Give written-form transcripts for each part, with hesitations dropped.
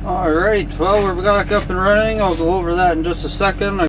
Alright, well, we're back up and running. I'll go over that in just a second.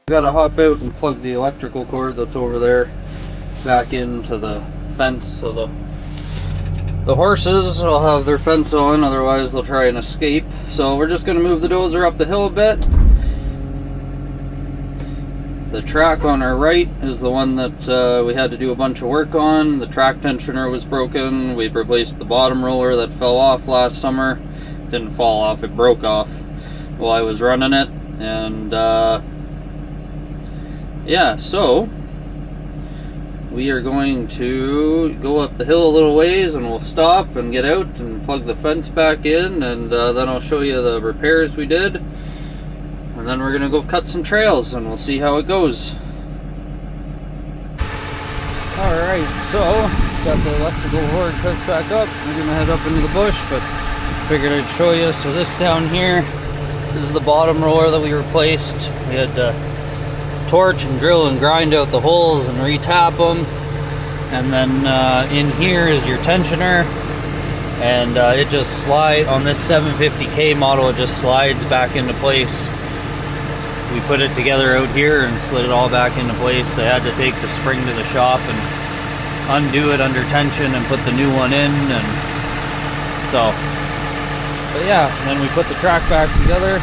Gotta hop out and plug the electrical cord that's over there back into the fence, so the horses will have their fence on, otherwise they'll try and escape. So we're just gonna move the dozer up the hill a bit. The track on our right is the one that we had to do a bunch of work on. The track tensioner was broken. We replaced the bottom roller that fell off last summer. Didn't fall off, it broke off while I was running it. And yeah, so we are going to go up the hill a little ways and we'll stop and get out and plug the fence back in, and then I'll show you the repairs we did. And then we're gonna go cut some trails and we'll see how it goes. Alright, so got the electrical cord hooked back up. We're gonna head up into the bush, but figured I'd show you. So this down here, this is the bottom roller that we replaced. We had to torch and drill and grind out the holes and retap them. And then in here is your tensioner, and it just slides on this 750K model. It just slides back into place. We put it together out here and slid it all back into place. They had to take the spring to the shop and undo it under tension and put the new one in, and so, but yeah, then we put the track back together.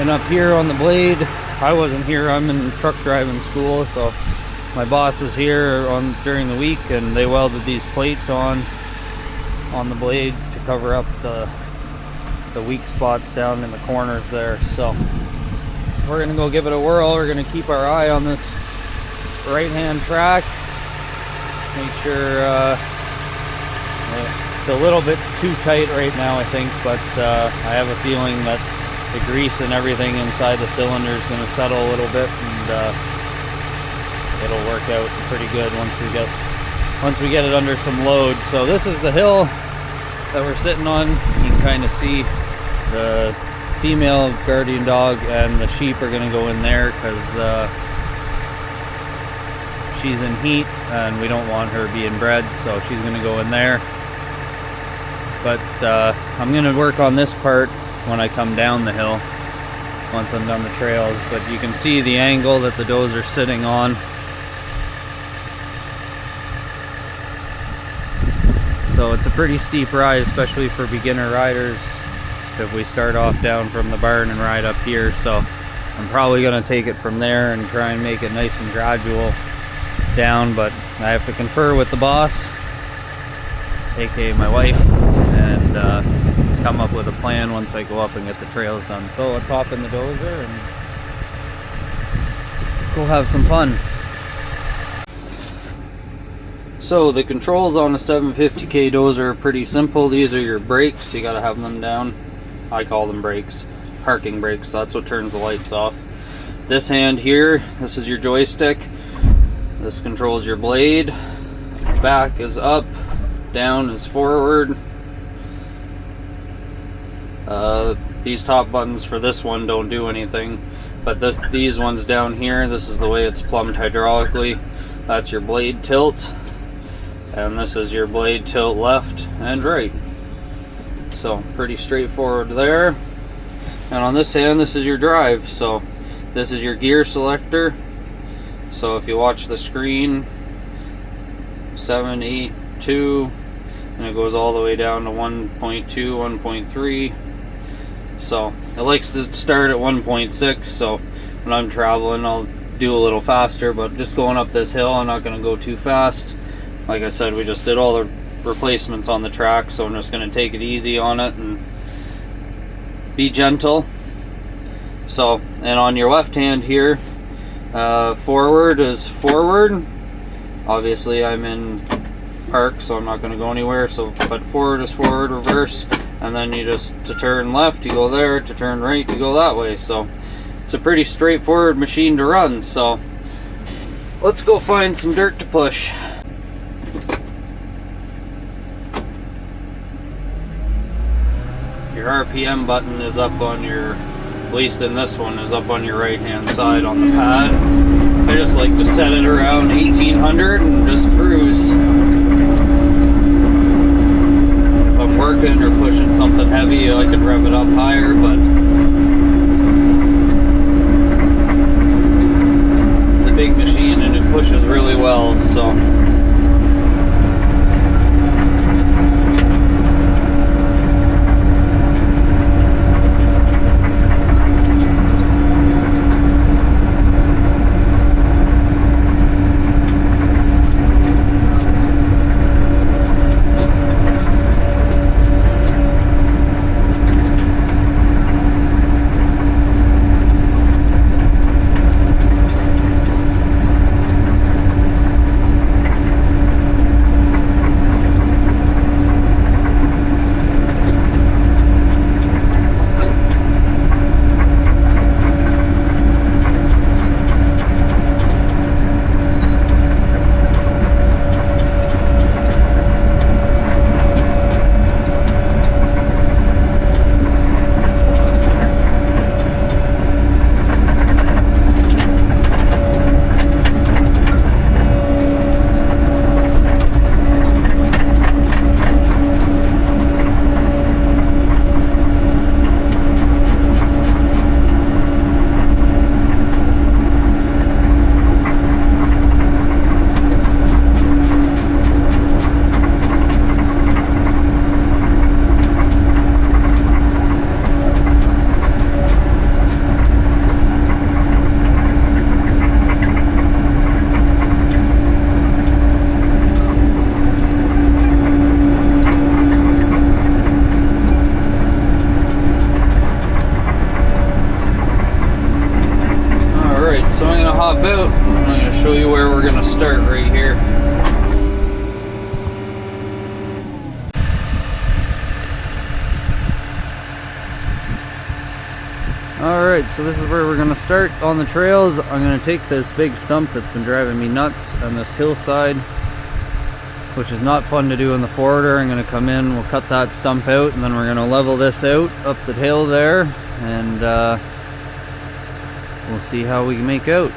And up here on the blade, I wasn't here, I'm in truck driving school, so my boss was here during the week, and they welded these plates on the blade to cover up the weak spots down in the corners there. So we're gonna go give it a whirl. We're gonna keep our eye on this right hand track, make sure it's a little bit too tight right now, I think, but I have a feeling that the grease and everything inside the cylinder is going to settle a little bit, and it'll work out pretty good once we get it under some load. So this is the hill that we're sitting on. You can kind of see the female guardian dog and the sheep are going to go in there because she's in heat and we don't want her being bred, so she's going to go in there. But I'm going to work on this part when I come down the hill once I'm done the trails. But you can see the angle that the Dozer's sitting on. So it's a pretty steep ride, especially for beginner riders, if we start off down from the barn and ride up here. So I'm probably going to take it from there and try and make it nice and gradual down, but I have to confer with the boss, aka my wife, and come up with a plan once I go up and get the trails done. So let's hop in the Dozer and go have some fun. So the controls on a 750K Dozer are pretty simple. These are your brakes, you gotta have them down. I call them brakes, parking brakes, that's what turns the lights off. This hand here, this is your joystick. This controls your blade. Back is up, down is forward. These top buttons for this one don't do anything, but these ones down here, this is the way it's plumbed hydraulically. That's your blade tilt, and this is your blade tilt left and right. So pretty straightforward there. And on this hand, this is your drive. So this is your gear selector. So if you watch the screen, 7, 8, 2, and it goes all the way down to 1.2, 1.3. So it likes to start at 1.6, so when I'm traveling I'll do a little faster, but just going up this hill I'm not going to go too fast. Like I said, we just did all the replacements on the track, so I'm just going to take it easy on it and be gentle. So, and on your left hand here, forward is forward. Obviously I'm in park, so I'm not going to go anywhere, so but forward is forward, reverse, and then you just, to turn left you go there, to turn right you go that way. So it's a pretty straightforward machine to run. So let's go find some dirt to push. Your RPM button is up on your, at least in this one, is up on your right hand side on the pad. I just like to set it around 1800 and just cruise. If I'm working or pushing something heavy, I could rev it up higher, but it's a big machine and it pushes really well, so. hop out. I'm going to show you where we're going to start right here. Alright, so this is where we're going to start on the trails. I'm going to take this big stump that's been driving me nuts on this hillside, which is not fun to do in the forwarder. I'm going to come in, we'll cut that stump out, and then we're going to level this out up the hill there, and we'll see how we can make out.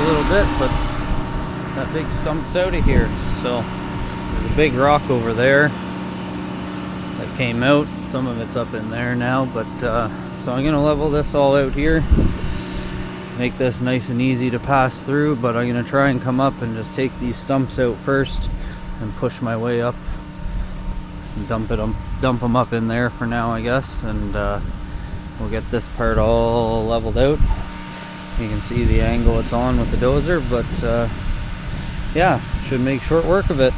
a little bit, but that big stump's out of here. So there's a big rock over there that came out. Some of it's up in there now, but so I'm gonna level this all out here, make this nice and easy to pass through, but I'm gonna try and come up and just take these stumps out first and push my way up and dump them up in there for now, I guess, and we'll get this part all leveled out. You can see the angle it's on with the dozer, but yeah, should make short work of it.